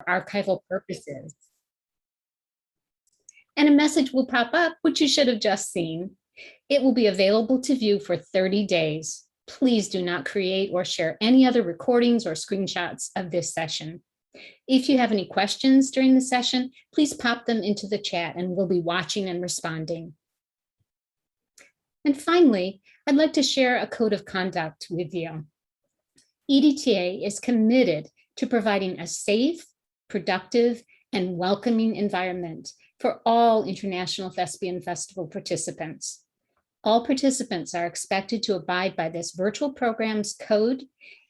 archival purposes. And a message will pop up, which you should have just seen. It will be available to view for 30 days. Please do not create or share any other recordings or screenshots of this session. If you have any questions during the session, please pop them into the chat and we'll be watching and responding. And finally, I'd like to share a code of conduct with you. EdTA is committed to providing a safe, productive, and welcoming environment for all International Thespian Festival participants. All participants are expected to abide by this virtual program's code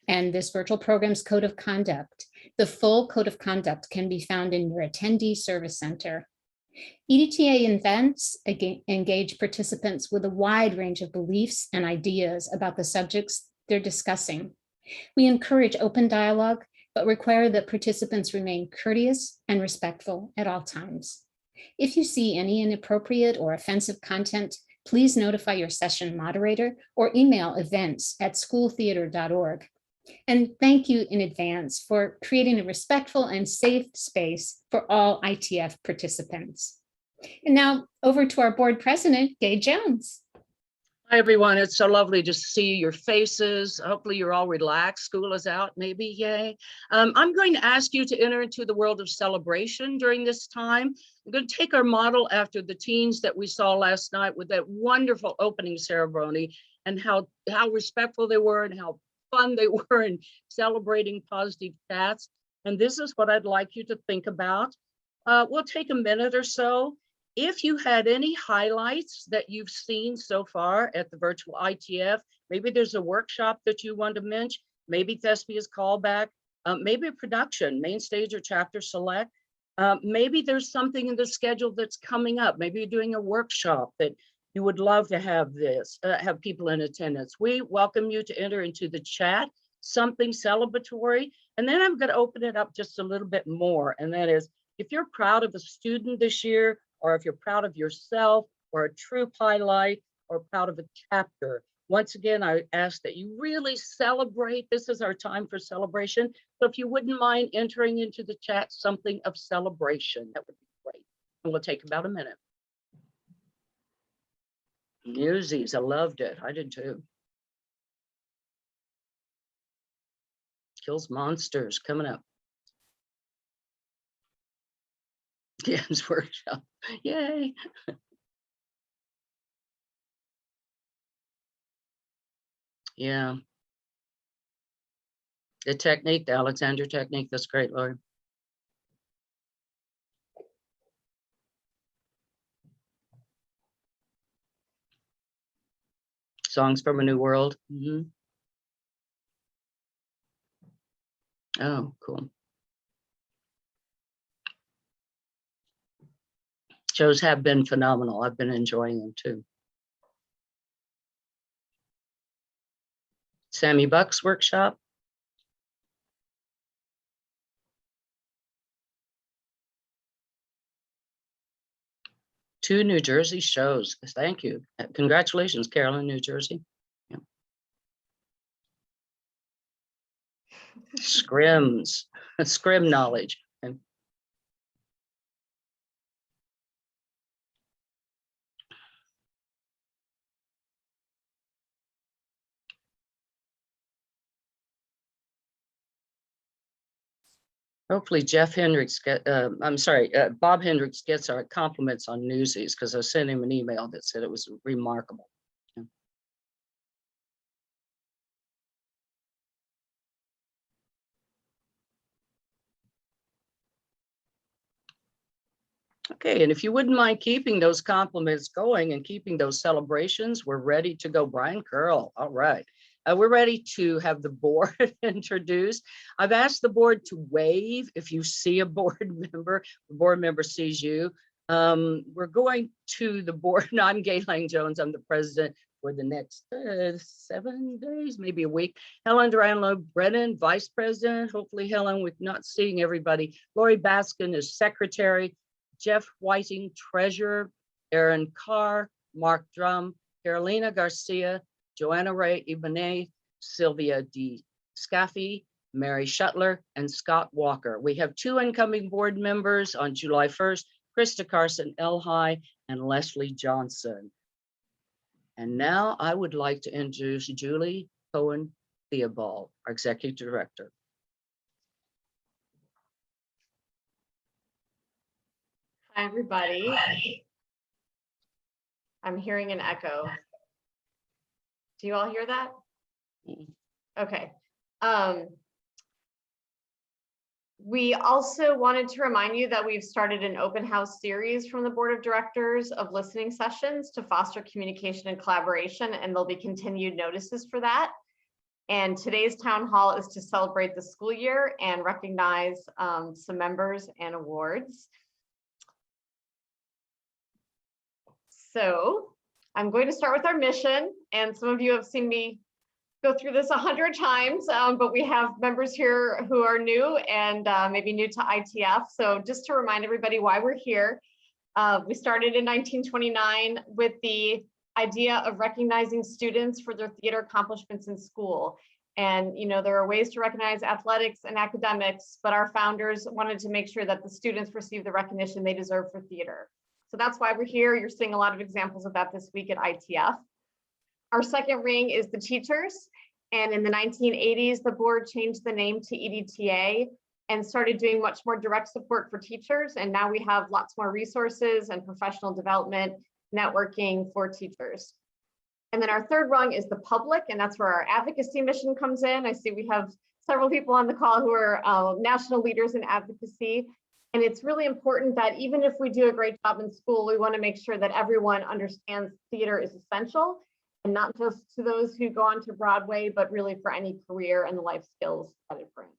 and this virtual program's code of conduct. The full code of conduct can be found in your attendee service center. EdTA events engage participants with a wide range of beliefs and ideas about the subjects they're discussing. We encourage open dialogue, but require that participants remain courteous and respectful at all times. If you see any inappropriate or offensive content, please notify your session moderator or email events@schooltheater.org. And thank you in advance for creating a respectful and safe space for all ITF participants. And now over to our board president, Gay Jones. Hi, everyone. It's so lovely to see your faces. Hopefully you're all relaxed. School is out, maybe, yay. I'm going to ask you to enter into the world of celebration during this time. I'm going to take our model after the teens that we saw last night with that wonderful opening ceremony and how respectful they were and how fun they were in celebrating positive chats. And this is what I'd like you to think about. We'll take a minute or so. If you had any highlights that you've seen so far at the virtual ITF, maybe there's a workshop that you want to mention, maybe Thespia's callback, maybe a production, main stage or chapter select. Maybe there's something in the schedule that's coming up. Maybe you're doing a workshop that you would love to have have people in attendance. We welcome you to enter into the chat, something celebratory. And then I'm going to open it up just a little bit more. And that is, if you're proud of a student this year, or if you're proud of yourself or a troop highlight or proud of a chapter. Once again, I ask that you really celebrate. This is our time for celebration. So if you wouldn't mind entering into the chat something of celebration, that would be great. And we'll take about a minute. Newsies, I loved it. I did too. Kills Monsters coming up. Games workshop. Yay. Yeah. The technique, the Alexander technique, that's great, Lori. Songs from a New World. Mm-hmm. Oh, cool. Shows have been phenomenal. I've been enjoying them too. Sammy Buck's workshop. Two New Jersey shows. Thank you. Congratulations, Carolyn, New Jersey. Yeah. Scrims, scrim knowledge. And hopefully Bob Hendricks gets our compliments on Newsies, because I sent him an email that said it was remarkable. Yeah. Okay, and if you wouldn't mind keeping those compliments going and keeping those celebrations, we're ready to go. Brian Curl, all right. We're ready to have the board introduced. I've asked the board to wave if you see a board member, the board member sees you. We're going to the board. No, I'm Gay Lang Jones. I'm the president for the next 7 days, maybe a week. Helen Duranlo Brennan, vice president. Hopefully, Helen, with not seeing everybody. Lori Baskin is secretary. Jeff Whiting, treasurer. Aaron Carr, Mark Drum, Carolina Garcia, Joanna Ray Ibanez, Sylvia D. Scaffey, Mary Shuttler, and Scott Walker. We have 2 incoming board members on July 1st, Krista Carson Elhigh and Leslie Johnson. And now I would like to introduce Julie Cohen Theobald, our Executive Director. Hi, everybody. I'm hearing an echo. Do you all hear that? Okay. We also wanted to remind you that we've started an open house series from the Board of Directors of listening sessions to foster communication and collaboration, and there'll be continued notices for that. And today's town hall is to celebrate the school year and recognize some members and awards. So I'm going to start with our mission, and some of you have seen me go through this 100 times, but we have members here who are new and maybe new to ITF. So just to remind everybody why we're here, we started in 1929 with the idea of recognizing students for their theater accomplishments in school. And there are ways to recognize athletics and academics, but our founders wanted to make sure that the students receive the recognition they deserve for theater. So that's why we're here. You're seeing a lot of examples of that this week at ITF. Our second ring is the teachers. And in the 1980s, the board changed the name to EdTA and started doing much more direct support for teachers. And now we have lots more resources and professional development, networking for teachers. And then our third rung is the public, and that's where our advocacy mission comes in. I see we have several people on the call who are national leaders in advocacy. And it's really important that even if we do a great job in school, we want to make sure that everyone understands theater is essential, and not just to those who go on to Broadway, but really for any career and the life skills that it brings.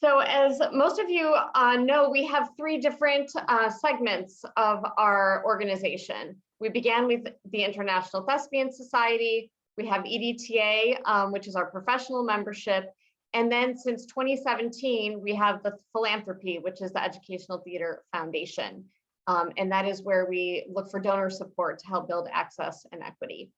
So as most of you know, we have 3 different segments of our organization. We began with the International Thespian Society. We have EdTA, which is our professional membership. And then since 2017, we have the philanthropy, which is the Educational Theater Foundation. And that is where we look for donor support to help build access and equity.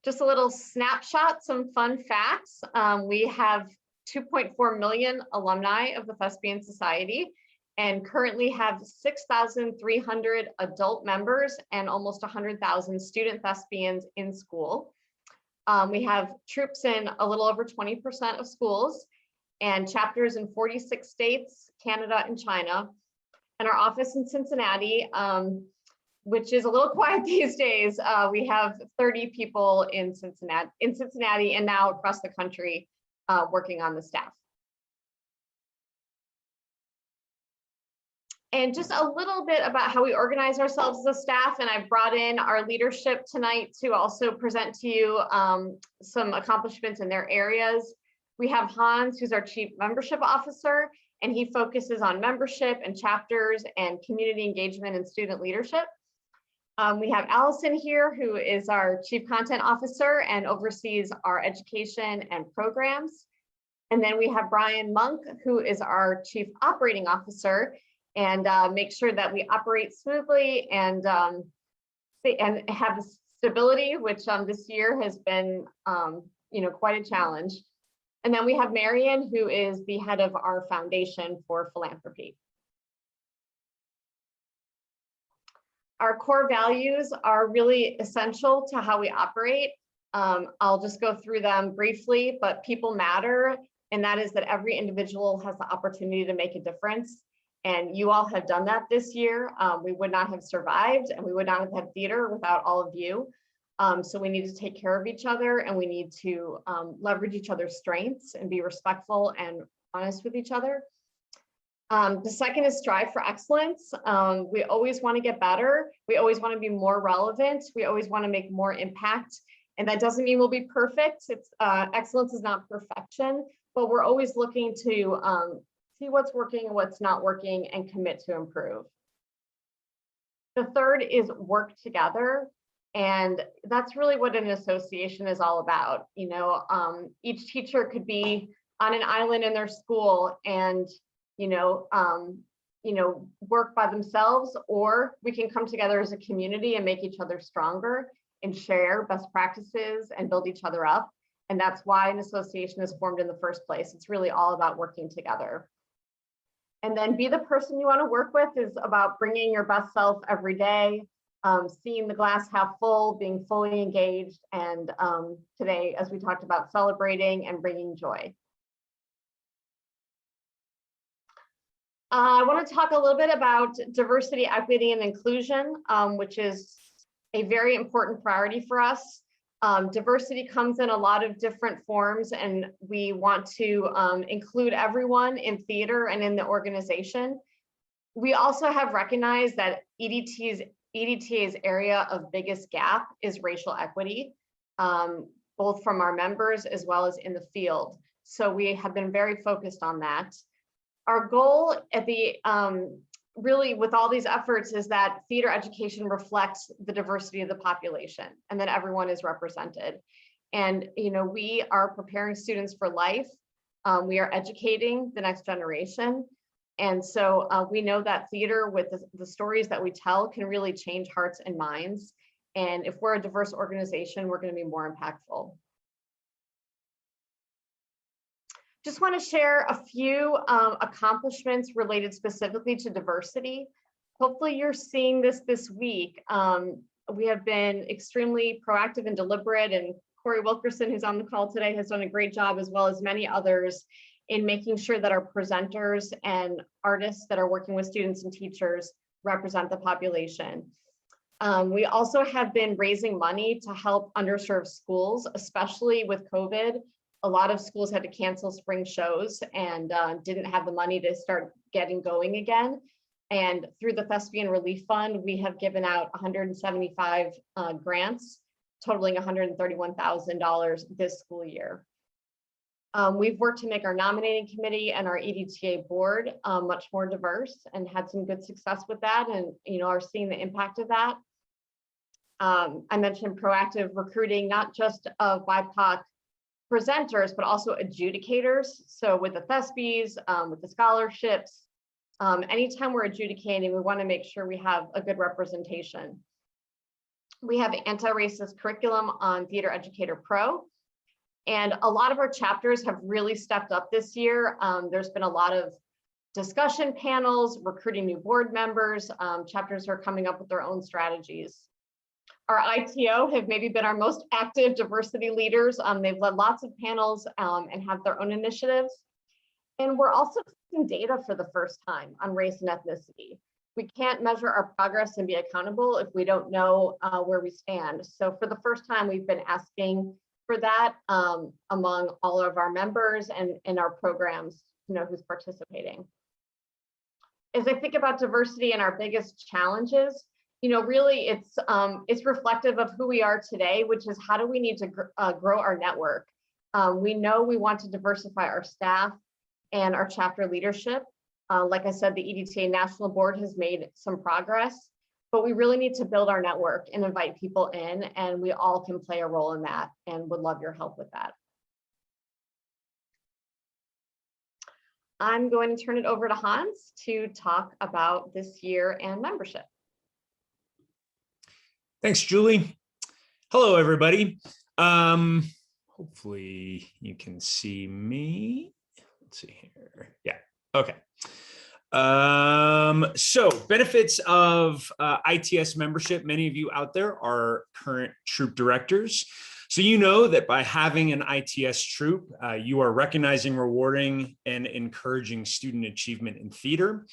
Just a little snapshot, some fun facts. We have 2.4 million alumni of the Thespian Society and currently have 6,300 adult members and almost 100,000 student thespians in school. We have troops in a little over 20% of schools and chapters in 46 states, Canada, and China. And our office in Cincinnati, which is a little quiet these days, we have 30 people in Cincinnati and now across the country working on the staff. And just a little bit about how we organize ourselves as a staff, and I've brought in our leadership tonight to also present to you some accomplishments in their areas. We have Hans, who's our Chief Membership Officer, and he focuses on membership and chapters and community engagement and student leadership. We have Allison here, who is our Chief Content Officer and oversees our education and programs. And then we have Brian Monk, who is our Chief Operating Officer, and make sure that we operate smoothly and have stability, which this year has been quite a challenge. And then we have Marion, who is the head of our foundation for philanthropy. Our core values are really essential to how we operate. I'll just go through them briefly, but people matter, and that is that every individual has the opportunity to make a difference. And you all have done that this year. We would not have survived, and we would not have had theater without all of you. So we need to take care of each other, and we need to leverage each other's strengths and be respectful and honest with each other. The second is strive for excellence. We always want to get better. We always want to be more relevant. We always want to make more impact. And that doesn't mean we'll be perfect. It's excellence is not perfection, but we're always looking to see what's working and what's not working and commit to improve. The third is work together. And that's really what an association is all about. Each teacher could be on an island in their school and work by themselves, or we can come together as a community and make each other stronger. and share best practices and build each other up. And that's why an association is formed in the first place. It's really all about working together. And then be the person you want to work with is about bringing your best self every day, seeing the glass half full, being fully engaged, and today, as we talked about, celebrating and bringing joy. I want to talk a little bit about diversity, equity, and inclusion, which is a very important priority for us. Diversity comes in a lot of different forms, and we want to include everyone in theater and in the organization. We also have recognized that EdTA's area of biggest gap is racial equity, both from our members as well as in the field. So we have been very focused on that. Our goal at the really with all these efforts is that theater education reflects the diversity of the population and that everyone is represented. And we are preparing students for life. We are educating the next generation. And so we know that theater with the stories that we tell can really change hearts and minds. And if we're a diverse organization, we're going to be more impactful. Just want to share a few accomplishments related specifically to diversity. Hopefully you're seeing this week. We have been extremely proactive and deliberate, and Corey Wilkerson, who's on the call today, has done a great job, as well as many others, in making sure that our presenters and artists that are working with students and teachers represent the population. We also have been raising money to help underserved schools, especially with COVID. A lot of schools had to cancel spring shows and didn't have the money to start getting going again. And through the Thespian Relief Fund, we have given out 175 grants, totaling $131,000 this school year. We've worked to make our nominating committee and our EdTA board much more diverse, and had some good success with that, and are seeing the impact of that. I mentioned proactive recruiting, not just of BIPOC presenters, but also adjudicators. So with the Thespies, with the scholarships, anytime we're adjudicating, we want to make sure we have a good representation. We have anti-racist curriculum on Theater Educator Pro. And a lot of our chapters have really stepped up this year. There's been a lot of discussion panels, recruiting new board members. Chapters are coming up with their own strategies. Our ITO have maybe been our most active diversity leaders. They've led lots of panels and have their own initiatives. And we're also collecting data for the first time on race and ethnicity. We can't measure our progress and be accountable if we don't know where we stand. So for the first time, we've been asking for that among all of our members and in our programs, who's participating. As I think about diversity and our biggest challenges, really it's reflective of who we are today, which is how do we need to grow our network. We know we want to diversify our staff and our chapter leadership. Like I said, the EdTA National Board has made some progress, but we really need to build our network and invite people in, and we all can play a role in that, and would love your help with that. I'm going to turn it over to Hans to talk about this year and membership. Thanks, Julie. Hello, everybody. Hopefully you can see me. Let's see here. Yeah, okay. So benefits of ITS membership. Many of you out there are current troop directors. So you know that by having an ITS troop, you are recognizing, rewarding, and encouraging student achievement in theater.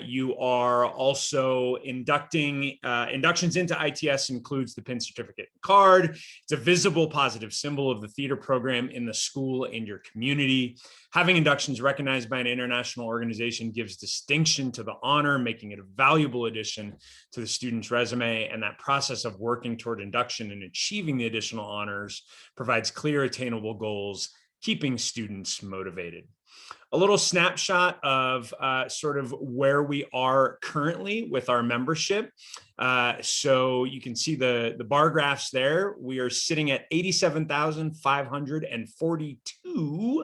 You are also inductions into ITS includes the pin certificate and card. It's a visible positive symbol of the theater program in the school and your community. Having inductions recognized by an international organization gives distinction to the honor, making it a valuable addition to the student's resume. And that process of working toward induction and achieving the additional honors provides clear, attainable goals, keeping students motivated. A little snapshot of sort of where we are currently with our membership. So you can see the bar graphs there. We are sitting at 87,542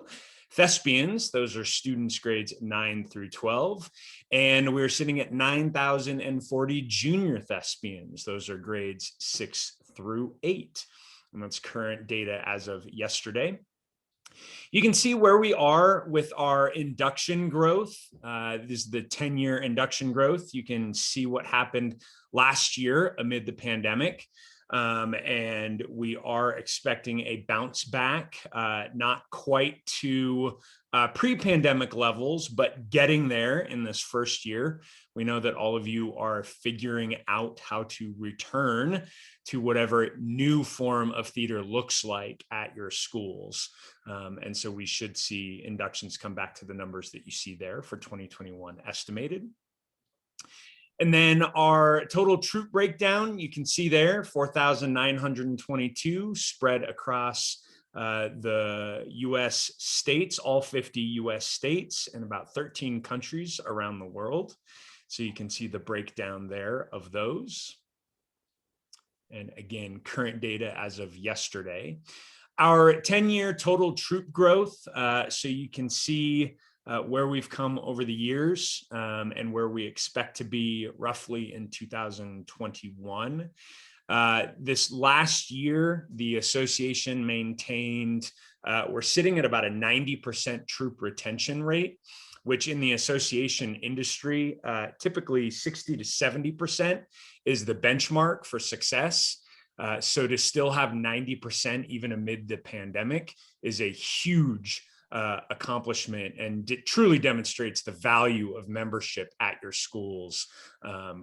thespians. Those are students grades 9 through 12. And we're sitting at 9,040 junior thespians. Those are grades 6 through 8. And that's current data as of yesterday. You can see where we are with our induction growth. This is the 10-year induction growth. You can see what happened last year amid the pandemic. And we are expecting a bounce back, not quite to pre-pandemic levels, but getting there in this first year. We know that all of you are figuring out how to return to whatever new form of theater looks like at your schools. And so we should see inductions come back to the numbers that you see there for 2021 estimated. And then our total troop breakdown, you can see there, 4,922 spread across the US states, all 50 US states, and about 13 countries around the world. So you can see the breakdown there of those. And again, current data as of yesterday. Our 10-year total troop growth, so you can see where we've come over the years and where we expect to be roughly in 2021. This last year, the association maintained, we're sitting at about a 90% troop retention rate, which in the association industry, typically 60 to 70% is the benchmark for success. So to still have 90% even amid the pandemic is a huge accomplishment, and it truly demonstrates the value of membership at your schools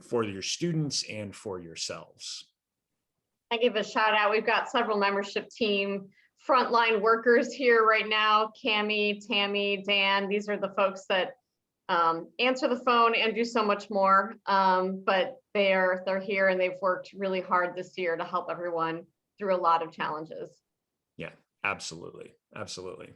for your students and for yourselves. I give a shout out. We've got several membership team frontline workers here right now. Cami, Tammy, Dan, these are the folks that answer the phone and do so much more. But they're here and they've worked really hard this year to help everyone through a lot of challenges. Yeah, absolutely. Absolutely.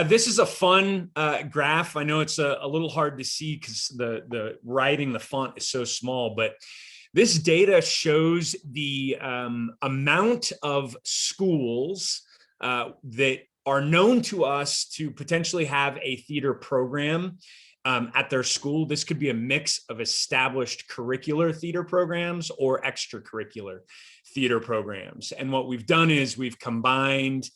This is a fun graph. I know it's a little hard to see because the writing, the font is so small, but this data shows the amount of schools that are known to us to potentially have a theater program at their school. This could be a mix of established curricular theater programs or extracurricular theater programs. And what we've done is we've combined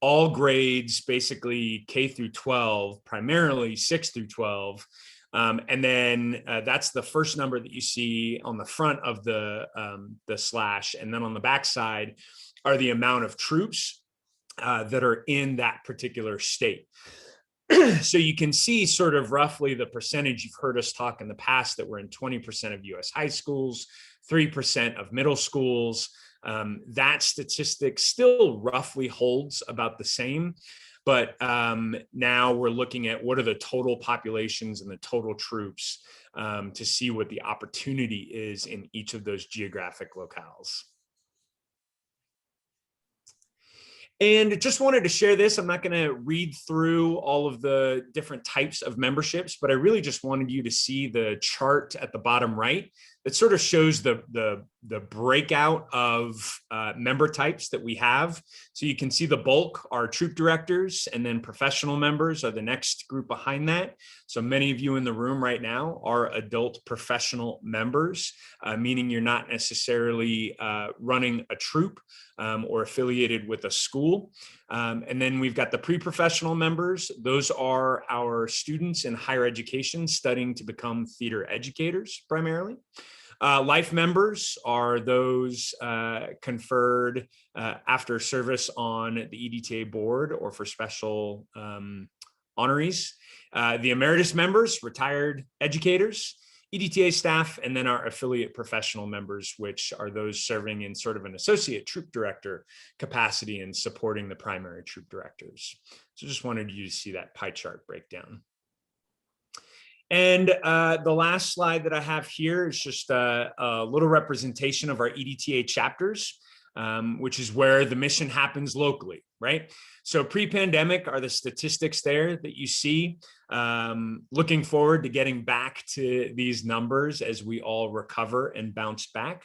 all grades, basically K through 12, primarily 6 through 12. And then that's the first number that you see on the front of the slash. And then on the back side are the amount of troops that are in that particular state. So you can see sort of roughly the percentage. You've heard us talk in the past that we're in 20% of US high schools, 3% of middle schools. That statistic still roughly holds about the same. But now we're looking at what are the total populations and the total troops to see what the opportunity is in each of those geographic locales. And just wanted to share this. I'm not going to read through all of the different types of memberships, but I really just wanted you to see the chart at the bottom right that sort of shows the breakout of member types that we have. So you can see the bulk are troop directors, and then professional members are the next group behind that. So many of you in the room right now are adult professional members, meaning you're not necessarily running a troop or affiliated with a school. And then we've got the pre-professional members. Those are our students in higher education studying to become theater educators primarily. Life members are those conferred after service on the EdTA board or for special honorees. The emeritus members, retired educators, EdTA staff, and then our affiliate professional members, which are those serving in sort of an associate troop director capacity and supporting the primary troop directors. So just wanted you to see that pie chart breakdown. And the last slide that I have here is just a little representation of our EdTA chapters, which is where the mission happens locally, right? So pre-pandemic are the statistics there that you see. Looking forward to getting back to these numbers as we all recover and bounce back.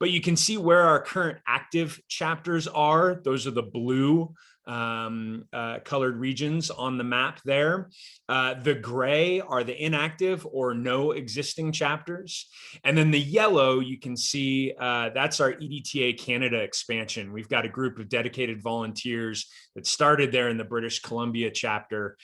But you can see where our current active chapters are. Those are the blue colored regions on the map there. The gray are the inactive or no existing chapters. And then the yellow, you can see that's our EdTA Canada expansion. We've got a group of dedicated volunteers that started there in the British Columbia chapter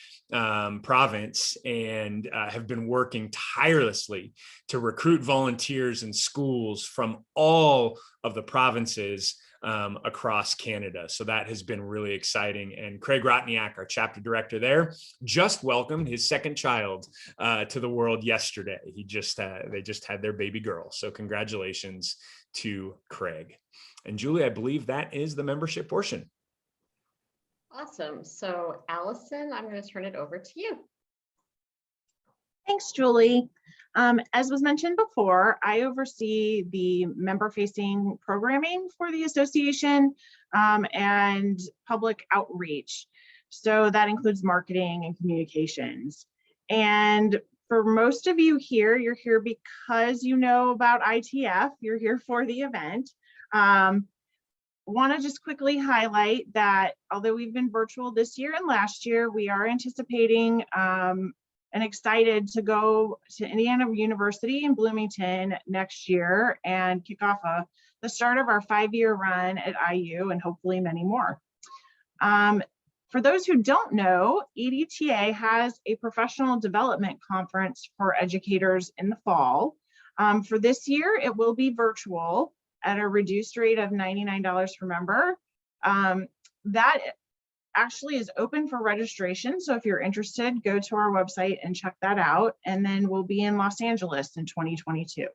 province and have been working tirelessly to recruit volunteers in schools from all of the provinces across Canada. So that has been really exciting. And Craig Rotniak, our chapter director there, just welcomed his second child to the world yesterday. They just had their baby girl. So congratulations to Craig. And Julie, I believe that is the membership portion. Awesome. So Allison, I'm going to turn it over to you. Thanks, Julie. As was mentioned before, I oversee the member-facing programming for the association and public outreach. So that includes marketing and communications. And for most of you here, you're here because you know about ITF. You're here for the event. Want to just quickly highlight that although we've been virtual this year and last year, we are anticipating and excited to go to Indiana University in Bloomington next year and kick off the start of our 5-year run at IU and hopefully many more. For those who don't know, EdTA has a professional development conference for educators in the fall. For this year, it will be virtual at a reduced rate of $99 per member. That actually is open for registration. So if you're interested, go to our website and check that out. And then we'll be in Los Angeles in 2022.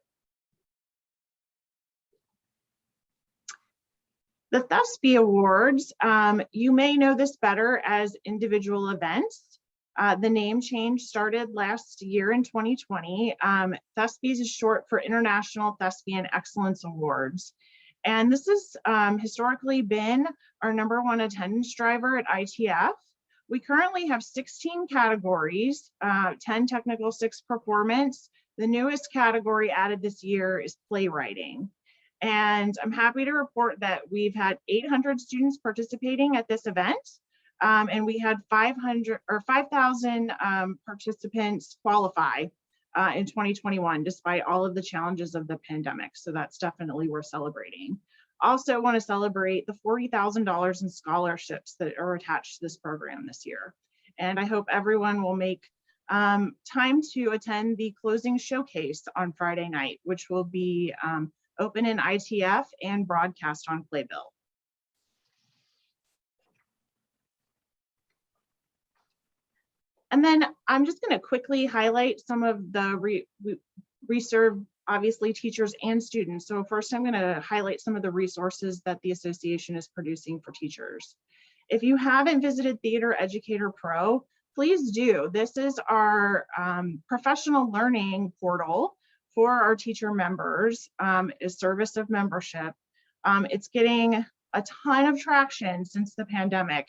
The THESPI Awards, you may know this better as individual events. The name change started last year in 2020. THESPIs is short for International Thespian Excellence Awards. And this has historically been our #1 attendance driver at ITF. We currently have 16 categories, 10 technical, 6 performance. The newest category added this year is playwriting. And I'm happy to report that we've had 800 students participating at this event. And we had 5,000 participants qualify in 2021, despite all of the challenges of the pandemic. So that's definitely worth celebrating. Also want to celebrate the $40,000 in scholarships that are attached to this program this year. And I hope everyone will make time to attend the closing showcase on Friday night, which will be open in ITF and broadcast on Playbill. And then I'm just going to quickly highlight some of the we serve obviously teachers and students. So first I'm going to highlight some of the resources that the association is producing for teachers. If you haven't visited Theater Educator Pro, please do. This is our professional learning portal for our teacher members, a service of membership. It's getting a ton of traction since the pandemic.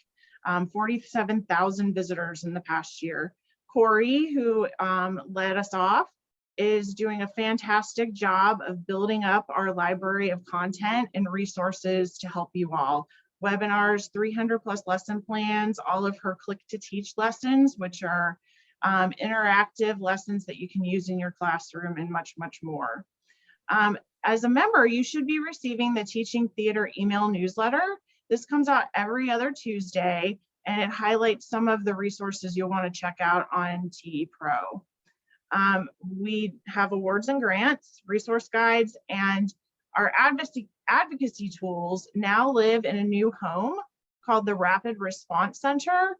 47,000 visitors in the past year. Corey, who led us off, is doing a fantastic job of building up our library of content and resources to help you all. Webinars, 300+ lesson plans, all of her Click to Teach lessons, which are interactive lessons that you can use in your classroom, and much, much more. As a member, you should be receiving the Teaching Theater email newsletter. This comes out every other Tuesday, and it highlights some of the resources you'll want to check out on TE Pro. We have awards and grants, resource guides, and our advocacy tools now live in a new home called the Rapid Response Center.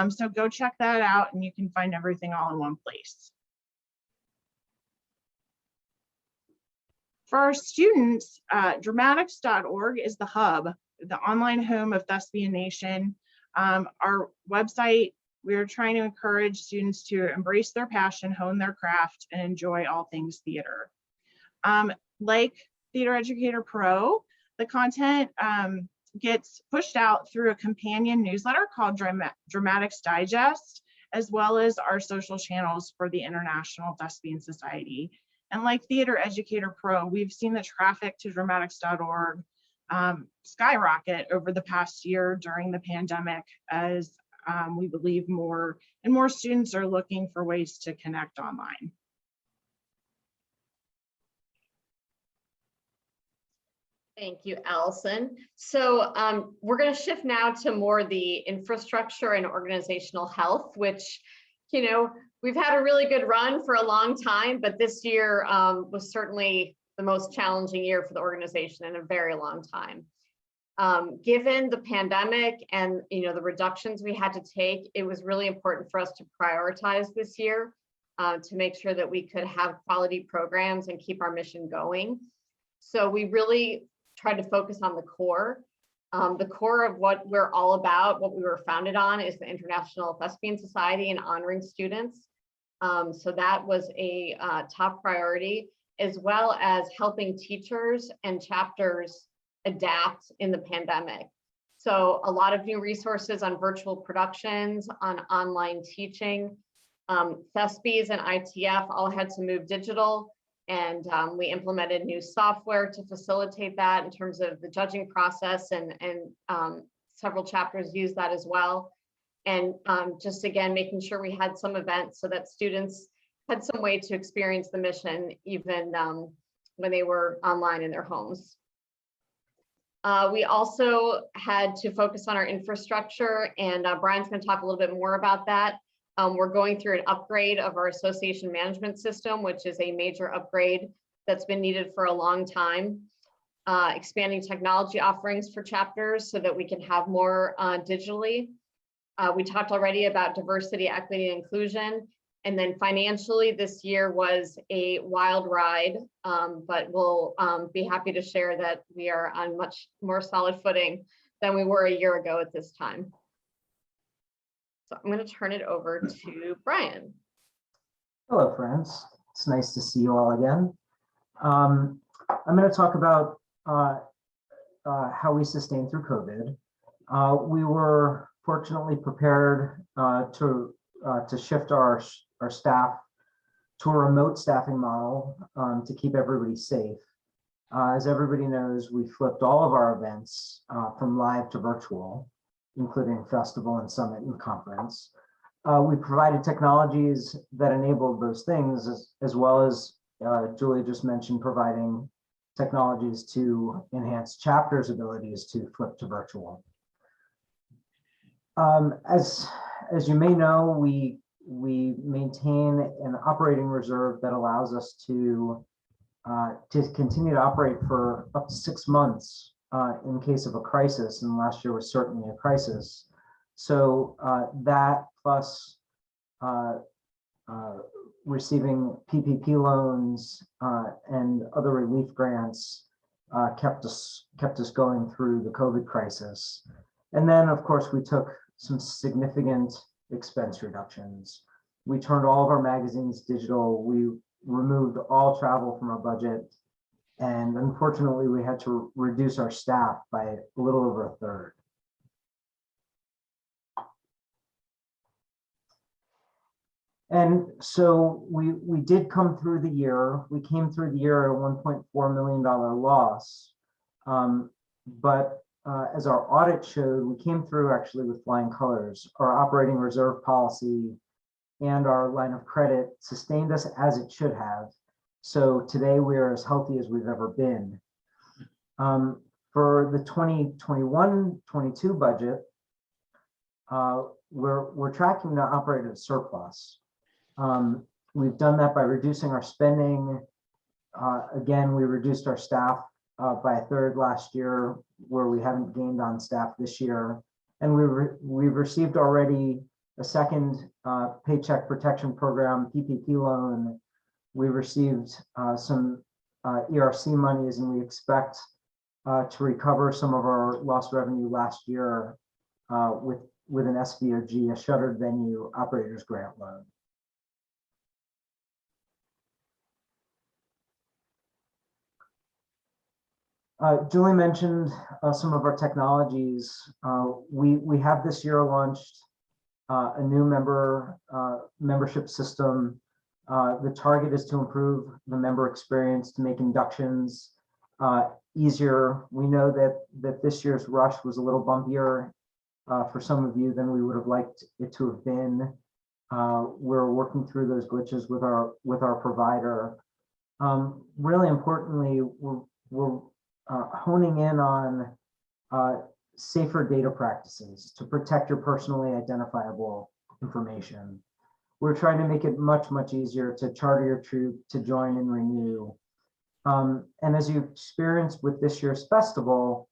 So go check that out, and you can find everything all in one place. For our students, Dramatics.org is the hub, the online home of Thespian Nation. Our website, we are trying to encourage students to embrace their passion, hone their craft, and enjoy all things theater. Like Theater Educator Pro, the content gets pushed out through a companion newsletter called Dramatics Digest, as well as our social channels for the International Thespian Society. And like Theater Educator Pro, we've seen the traffic to dramatics.org skyrocket over the past year during the pandemic, as we believe more and more students are looking for ways to connect online. Thank you, Allison. So we're going to shift now to more the infrastructure and organizational health, which, you know, we've had a really good run for a long time, but this year was certainly the most challenging year for the organization in a very long time. Given the pandemic and, you know, the reductions we had to take, it was really important for us to prioritize this year to make sure that we could have quality programs and keep our mission going. So we really tried to focus on the core. The core of what we're all about, what we were founded on, is the International Thespian Society and honoring students. So that was a top priority, as well as helping teachers and chapters adapt in the pandemic. So a lot of new resources on virtual productions, on online teaching. Thespies and ITF all had to move digital, and we implemented new software to facilitate that in terms of the judging process, and several chapters use that as well. And just again, making sure we had some events so that students had some way to experience the mission even when they were online in their homes. We also had to focus on our infrastructure, and Brian's going to talk a little bit more about that. We're going through an upgrade of our association management system, which is a major upgrade that's been needed for a long time. Expanding technology offerings for chapters so that we can have more digitally. We talked already about diversity, equity, and inclusion. And then financially, this year was a wild ride, but we'll be happy to share that we are on much more solid footing than we were a year ago at this time. So I'm going to turn it over to Brian. Hello, friends. It's nice to see you all again. I'm going to talk about how we sustained through COVID. We were fortunately prepared to shift our staff to a remote staffing model to keep everybody safe. As everybody knows, we flipped all of our events from live to virtual, including festival and summit and conference. We provided technologies that enabled those things, as well as Julie just mentioned, providing technologies to enhance chapters' abilities to flip to virtual. As you may know, we maintain an operating reserve that allows us to continue to operate for up to 6 months in case of a crisis, and last year was certainly a crisis. So that plus receiving PPP loans and other relief grants kept us going through the COVID crisis. And then, of course, we took some significant expense reductions. We turned all of our magazines digital. We removed all travel from our budget. And unfortunately, we had to reduce our staff by a little over a third. And so we did come through the year. We came through the year at a $1.4 million loss. But as our audit showed, we came through actually with flying colors. Our operating reserve policy and our line of credit sustained us as it should have. So today we are as healthy as we've ever been. For the 2021-22 budget, we're tracking to operate at a surplus. We've done that by reducing our spending. Again, we reduced our staff by a third last year, where we haven't gained on staff this year. And we've received already a second Paycheck Protection Program PPP loan. We received some ERC monies, and we expect to recover some of our lost revenue last year with an SVOG, a shuttered venue operators grant loan. Julie mentioned some of our technologies. We have this year launched a new membership system. The target is to improve the member experience, to make inductions easier. We know that this year's rush was a little bumpier for some of you than we would have liked it to have been. We're working through those glitches with our provider. Really importantly, we're honing in on safer data practices to protect your personally identifiable information. We're trying to make it much, much easier to charter your troop, to join and renew. And as you experienced with this year's festival,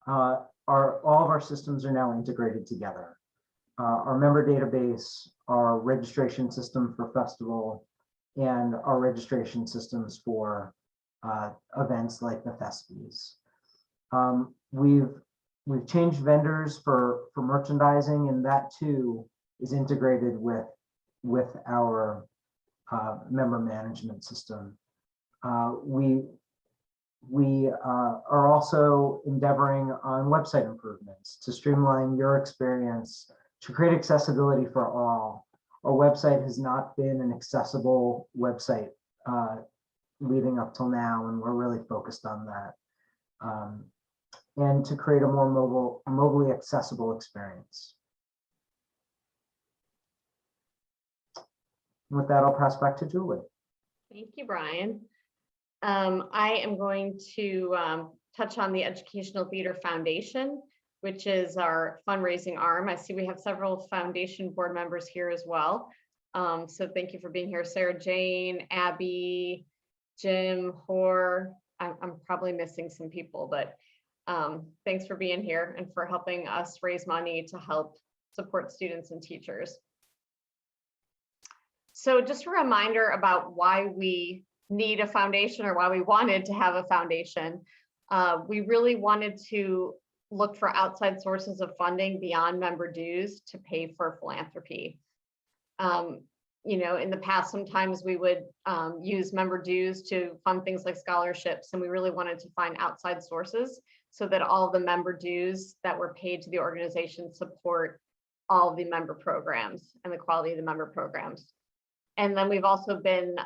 all of our systems are now integrated together. Our member database, our registration system for festival, and our registration systems for events like the Thespies. We've changed vendors for merchandising, and that too is integrated with our member management system. We are also endeavoring on website improvements to streamline your experience, to create accessibility for all. Our website has not been an accessible website leading up till now, and we're really focused on that. And to create a more mobilely accessible experience. With that, I'll pass back to Julie. Thank you, Brian. I am going to touch on the Educational Theater Foundation, which is our fundraising arm. I see we have several foundation board members here as well. So thank you for being here, Sarah Jane, Abby, Jim, Hoare. I'm probably missing some people, but thanks for being here and for helping us raise money to help support students and teachers. So just a reminder about why we need a foundation, or why we wanted to have a foundation. We really wanted to look for outside sources of funding beyond member dues to pay for philanthropy. You know, in the past, sometimes we would use member dues to fund things like scholarships, and we really wanted to find outside sources so that all of the member dues that were paid to the organization support all of the member programs and the quality of the member programs. And then we've also been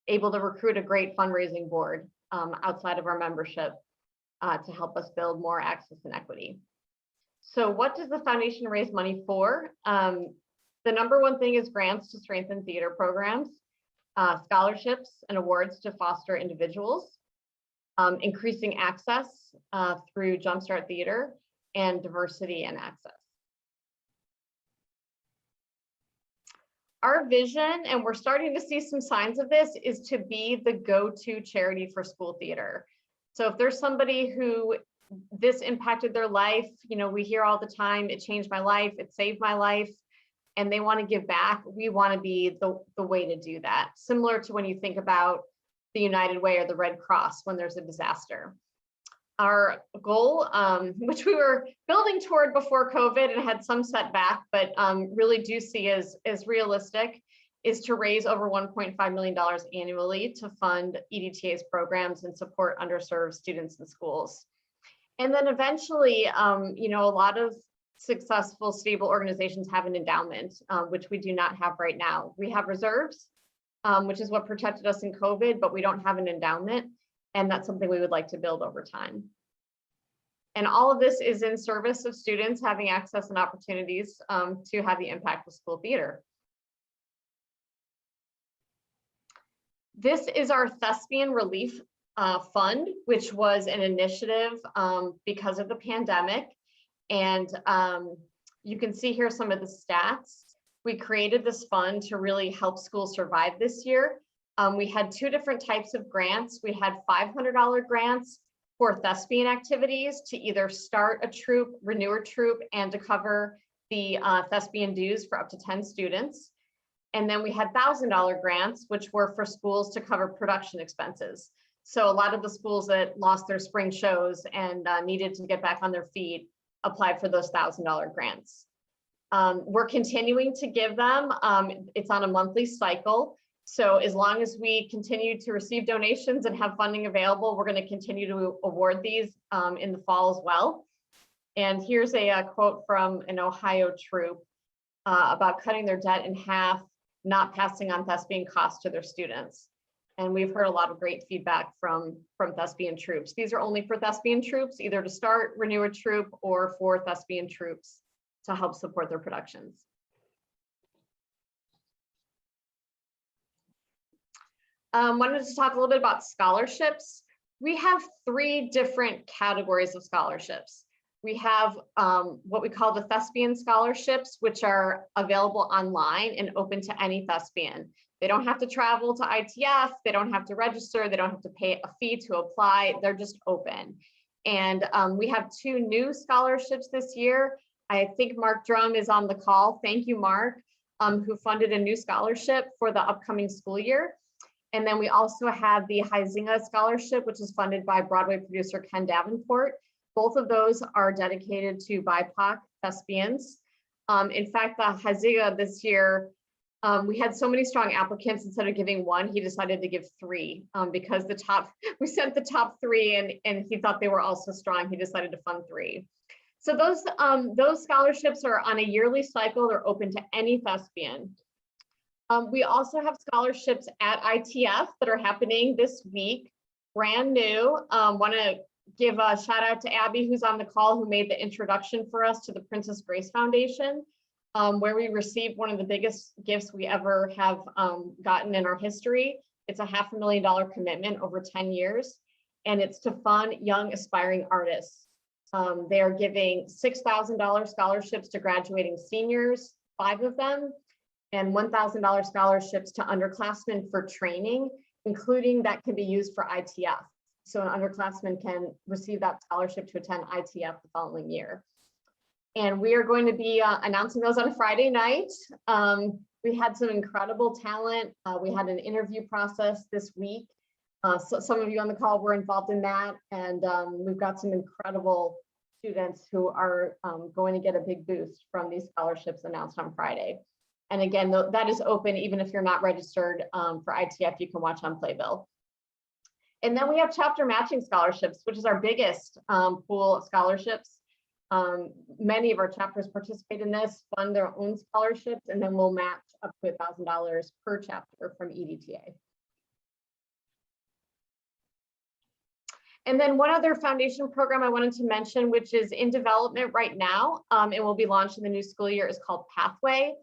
able to recruit a great fundraising board outside of our membership to help us build more access and equity. So what does the foundation raise money for? The number one thing is grants to strengthen theater programs, scholarships and awards to foster individuals, increasing access through Jumpstart Theater, and diversity and access. Our vision, and we're starting to see some signs of this, is to be the go-to charity for school theater. So if there's somebody who this impacted their life, you know, we hear all the time, it changed my life, it saved my life, and they want to give back, we want to be the way to do that. Similar to when you think about the United Way or the Red Cross when there's a disaster. Our goal, which we were building toward before COVID and had some setback, but really do see as realistic, is to raise over $1.5 million annually to fund EdTA's programs and support underserved students in schools. And then eventually, you know, a lot of successful, stable organizations have an endowment, which we do not have right now. We have reserves, which is what protected us in COVID, but we don't have an endowment. And that's something we would like to build over time. And all of this is in service of students having access and opportunities to have the impact of school theater. This is our Thespian Relief Fund, which was an initiative because of the pandemic. And you can see here some of the stats. We created this fund to really help schools survive this year. We had two different types of grants. We had $500 grants for thespian activities to either start a troupe, renew a troupe, and to cover the thespian dues for up to 10 students. And then we had $1,000 grants, which were for schools to cover production expenses. So a lot of the schools that lost their spring shows and needed to get back on their feet applied for those $1,000 grants. We're continuing to give them. It's on a monthly cycle. So as long as we continue to receive donations and have funding available, we're going to continue to award these in the fall as well. And here's a quote from an Ohio troop about cutting their debt in half, not passing on thespian costs to their students. And we've heard a lot of great feedback from thespian troops. These are only for thespian troops, either to start, renew a troop, or for thespian troops to help support their productions. Wanted to talk a little bit about scholarships. We have 3 different categories of scholarships. We have what we call the thespian scholarships, which are available online and open to any thespian. They don't have to travel to ITF, they don't have to register, they don't have to pay a fee to apply, they're just open. And we have 2 new scholarships this year. I think Mark Drum is on the call. Thank you, Mark, who funded a new scholarship for the upcoming school year. And then we also have the Huizinga Scholarship, which is funded by Broadway producer Ken Davenport. Both of those are dedicated to BIPOC thespians. In fact, the Huizinga this year, we had so many strong applicants. Instead of giving 1, he decided to give 3 because we sent the top 3 and he thought they were also strong. He decided to fund 3. So those scholarships are on a yearly cycle. They're open to any thespian. We also have scholarships at ITF that are happening this week, brand new. Want to give a shout out to Abby, who's on the call, who made the introduction for us to the Princess Grace Foundation, where we received one of the biggest gifts we ever have gotten in our history. It's a $500,000 commitment over 10 years, and it's to fund young aspiring artists. They are giving $6,000 scholarships to graduating seniors, 5 of them, and $1,000 scholarships to underclassmen for training, including that can be used for ITF. So an underclassman can receive that scholarship to attend ITF the following year. And we are going to be announcing those on a Friday night. We had some incredible talent. We had an interview process this week. So some of you on the call were involved in that. And we've got some incredible students who are going to get a big boost from these scholarships announced on Friday. And again, that is open even if you're not registered for ITF, you can watch on Playbill. And then we have chapter matching scholarships, which is our biggest pool of scholarships. Many of our chapters participate in this, fund their own scholarships, and then we'll match up to $1,000 per chapter from EdTA. And then one other foundation program I wanted to mention, which is in development right now, and will be launched in the new school year, is called Pathway.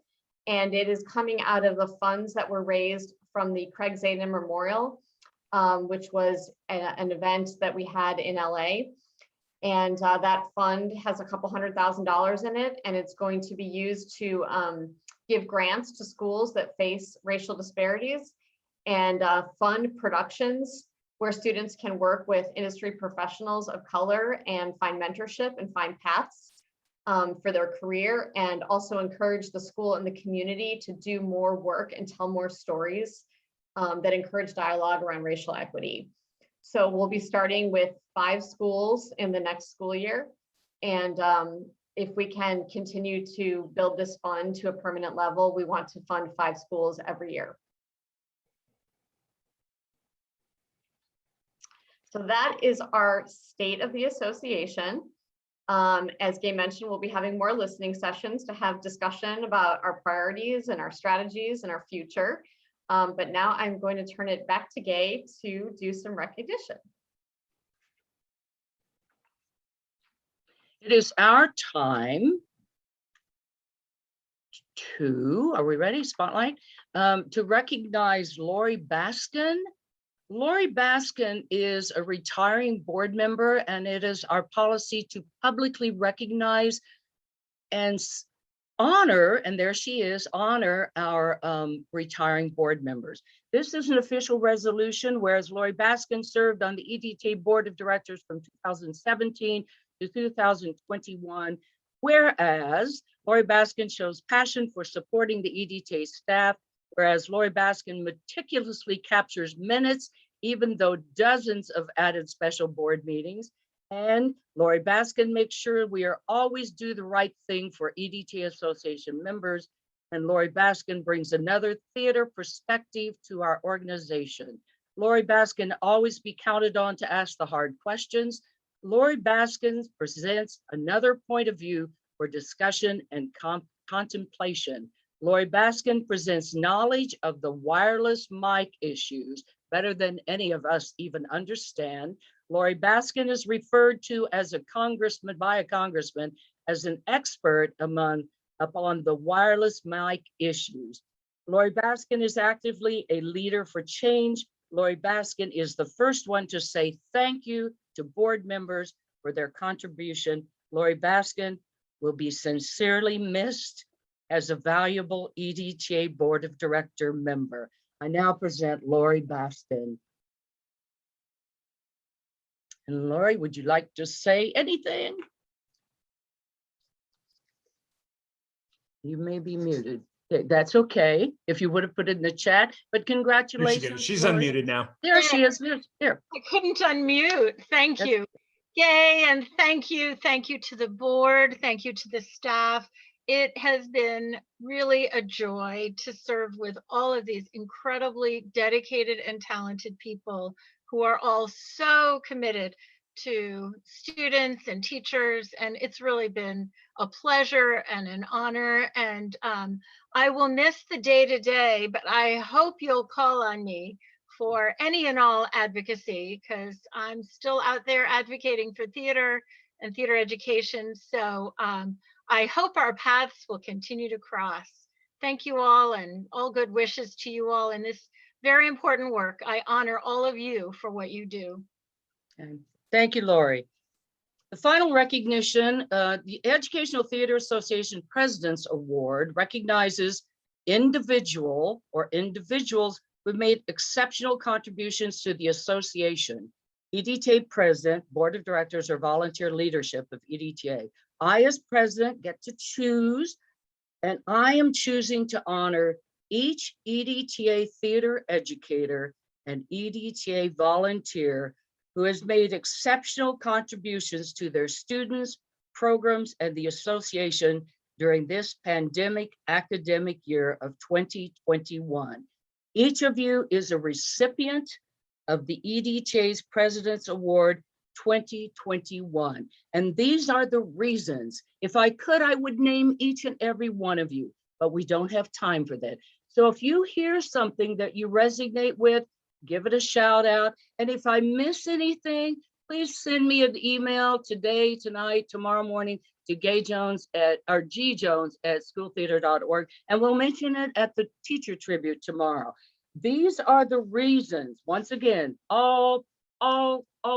And it is coming out of the funds that were raised from the Craig Zaden Memorial, which was an event that we had in LA. And that fund has a couple $100,000 in it, and it's going to be used to give grants to schools that face racial disparities and fund productions where students can work with industry professionals of color and find mentorship and find paths for their career, and also encourage the school and the community to do more work and tell more stories that encourage dialogue around racial equity. So we'll be starting with 5 schools in the next school year. And if we can continue to build this fund to a permanent level, we want to fund 5 schools every year. So that is our state of the association. As Gay mentioned, we'll be having more listening sessions to have discussion about our priorities and our strategies and our future. But now I'm going to turn it back to Gay to do some recognition. It is our time to, are we ready? Spotlight. To recognize Lori Baskin. Lori Baskin is a retiring board member, and it is our policy to publicly recognize and honor, and there she is, honor our retiring board members. This is an official resolution, whereas Lori Baskin served on the EdTA Board of Directors from 2017 to 2021, whereas Lori Baskin shows passion for supporting the EdTA staff, whereas Lori Baskin meticulously captures minutes, even though dozens of added special board meetings. And Lori Baskin makes sure we are always do the right thing for EdTA Association members And Lori Baskin brings another theater perspective to our organization. Lori Baskin always be counted on to ask the hard questions. Lori Baskin presents another point of view for discussion and contemplation. Lori Baskin presents knowledge of the wireless mic issues better than any of us even understand. Lori Baskin is referred to as a congressman by a congressman as an expert upon the wireless mic issues. Lori Baskin is actively a leader for change. Lori Baskin is the first one to say thank you to board members for their contribution. Lori Baskin will be sincerely missed as a valuable EDTA Board of Director member. I now present Lori Baskin. And Lori, would you like to say anything? You may be muted. That's okay. If you would have put it in the chat, but congratulations. She's Lori. unmuted now. There she is. Here. I couldn't unmute. Thank you. Yay, and thank you. Thank you to the board. Thank you to the staff. It has been really a joy to serve with all of these incredibly dedicated and talented people who are all so committed to students and teachers. And it's really been a pleasure and an honor. And I will miss the day-to-day, but I hope you'll call on me for any and all advocacy, because I'm still out there advocating for theater and theater education. So I hope our paths will continue to cross. Thank you all, and all good wishes to you all in this very important work. I honor all of you for what you do. And thank you, Lori. The final recognition, the Educational Theater Association President's Award recognizes individuals who made exceptional contributions to the association. EDTA President, Board of Directors, or volunteer leadership of EDTA. I, as president, get to choose, and I am choosing to honor each EDTA theater educator and EDTA volunteer who has made exceptional contributions to their students, programs, and the association during this pandemic academic year of 2021. Each of you is a recipient of the EDTA's President's Award 2021. And these are the reasons. If I could, I would name each and every one of you, but we don't have time for that. So if you hear something that you resonate with, give it a shout out. And if I miss anything, please send me an email today, tonight, tomorrow morning to gjones at schooltheater.org, and we'll mention it at the teacher tribute tomorrow. These are the reasons, once again, all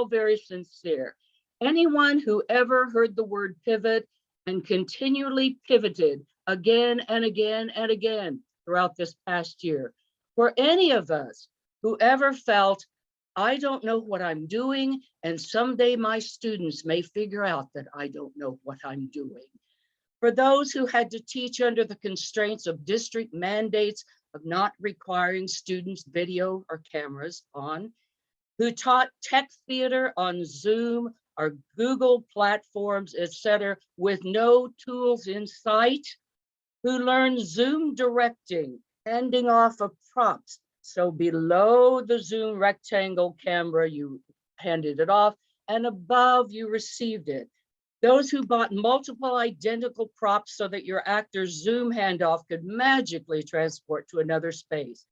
very sincere. Anyone who ever heard the word pivot and continually pivoted again and again and again throughout this past year. For any of us who ever felt, I don't know what I'm doing, and someday my students may figure out that I don't know what I'm doing. For those who had to teach under the constraints of district mandates of not requiring students' video or cameras on, who taught tech theater on Zoom or Google platforms, etc., with no tools in sight, who learned Zoom directing, handing off of props. So below the Zoom rectangle camera, you handed it off, and above you received it. Those who bought multiple identical props so that your actor's Zoom handoff could magically transport to another space.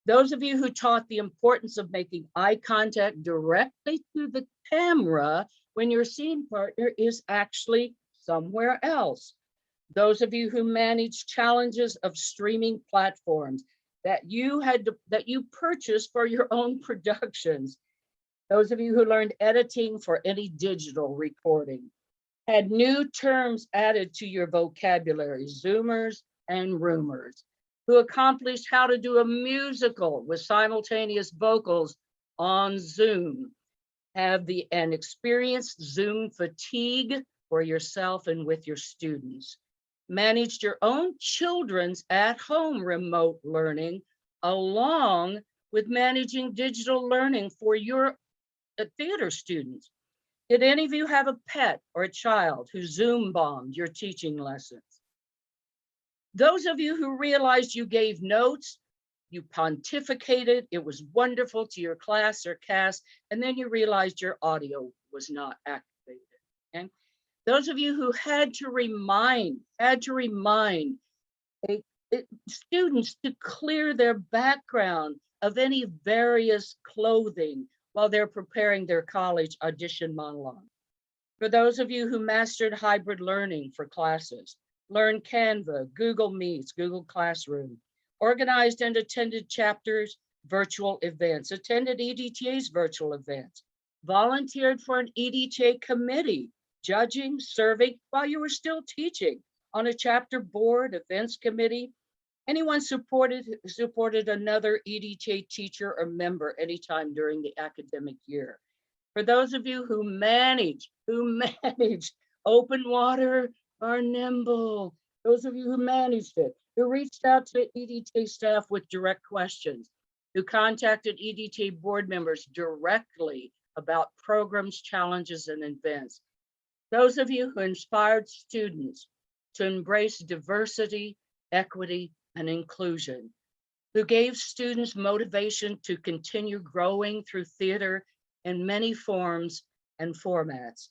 Those of you who taught the importance of making eye contact directly to the camera when your scene partner is actually somewhere else. Those of you who managed challenges of streaming platforms that you purchased for your own productions. Those of you who learned editing for any digital recording, had new terms added to your vocabulary, Zoomers and Roomers, who accomplished how to do a musical with simultaneous vocals on Zoom, have an experienced Zoom fatigue for yourself and with your students, managed your own children's at-home remote learning, along with managing digital learning for your theater students. Did any of you have a pet or a child who Zoom bombed your teaching lessons? Those of you who realized you gave notes, you pontificated, it was wonderful to your class or cast, and then you realized your audio was not activated. Okay? Those of you who had to remind students to clear their background of any various clothing while they're preparing their college audition monologue. For those of you who mastered hybrid learning for classes, learned Canva, Google Meets, Google Classroom, organized and attended chapters, virtual events, attended EDTA's virtual events, volunteered for an EDTA committee, judging, serving while you were still teaching on a chapter board, events committee. Anyone supported another EDTA teacher or member anytime during the academic year. For those of you who managed open water are nimble. Those of you who managed it, who reached out to EDTA staff with direct questions, who contacted EDTA board members directly about programs, challenges, and events. Those of you who inspired students to embrace diversity, equity, and inclusion, who gave students motivation to continue growing through theater in many forms and formats.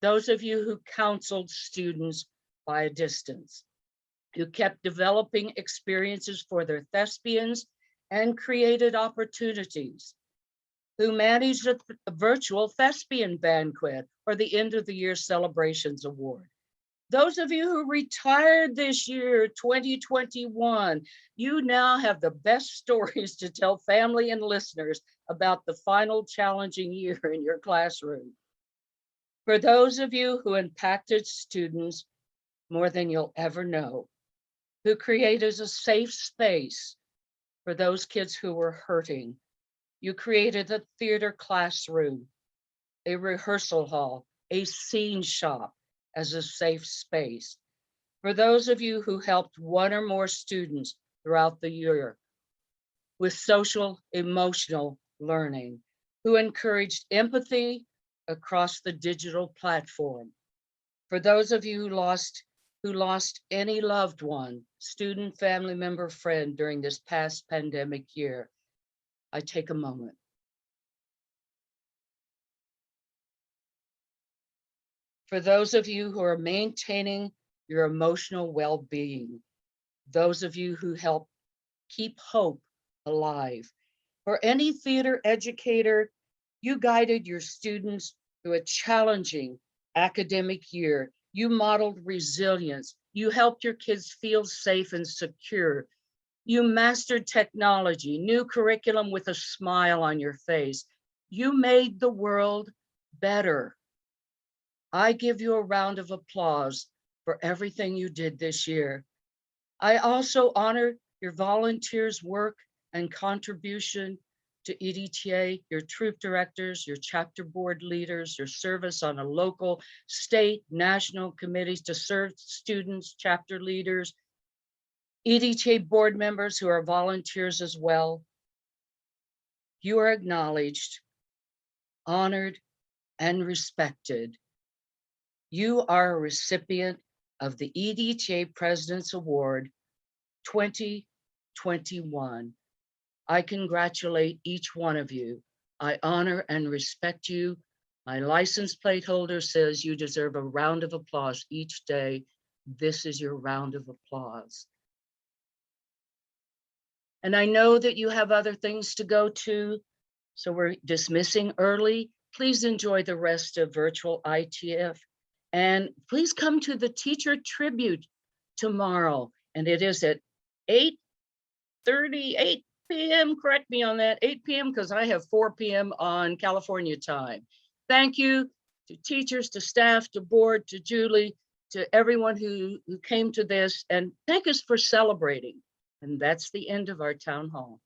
Those of you who counseled students by a distance, who kept developing experiences for their thespians and created opportunities, who managed a virtual thespian banquet or the end of the year celebrations award. Those of you who retired this year, 2021, you now have the best stories to tell family and listeners about the final challenging year in your classroom. For those of you who impacted students more than you'll ever know, who created a safe space for those kids who were hurting, you created a theater classroom, a rehearsal hall, a scene shop, as a safe space. For those of you who helped one or more students throughout the year with social, emotional learning, who encouraged empathy across the digital platform. For those of you who lost any loved one, student, family member, friend during this past pandemic year, I take a moment. For those of you who are maintaining your emotional well-being, those of you who help keep hope alive. For any theater educator, you guided your students through a challenging academic year. You modeled resilience. You helped your kids feel safe and secure. You mastered technology, new curriculum with a smile on your face. You made the world better. I give you a round of applause for everything you did this year. I also honor your volunteers' work and contribution to EDTA, your troop directors, your chapter board leaders, your service on a local, state, national committees to serve students, chapter leaders, EDTA board members who are volunteers as well. You are acknowledged, honored, and respected. You are a recipient of the EDTA President's Award 2021. I congratulate each one of you. I honor and respect you. My license plate holder says you deserve a round of applause each day. This is your round of applause. And I know that you have other things to go to, so we're dismissing early. Please enjoy the rest of virtual ITF. And please come to the teacher tribute tomorrow. And it is at 8 p.m. Correct me on that, 8 p.m. because I have 4 p.m. on California time. Thank you to teachers, to staff, to board, to Julie, to everyone who came to this, and thank us for celebrating. And that's the end of our town hall.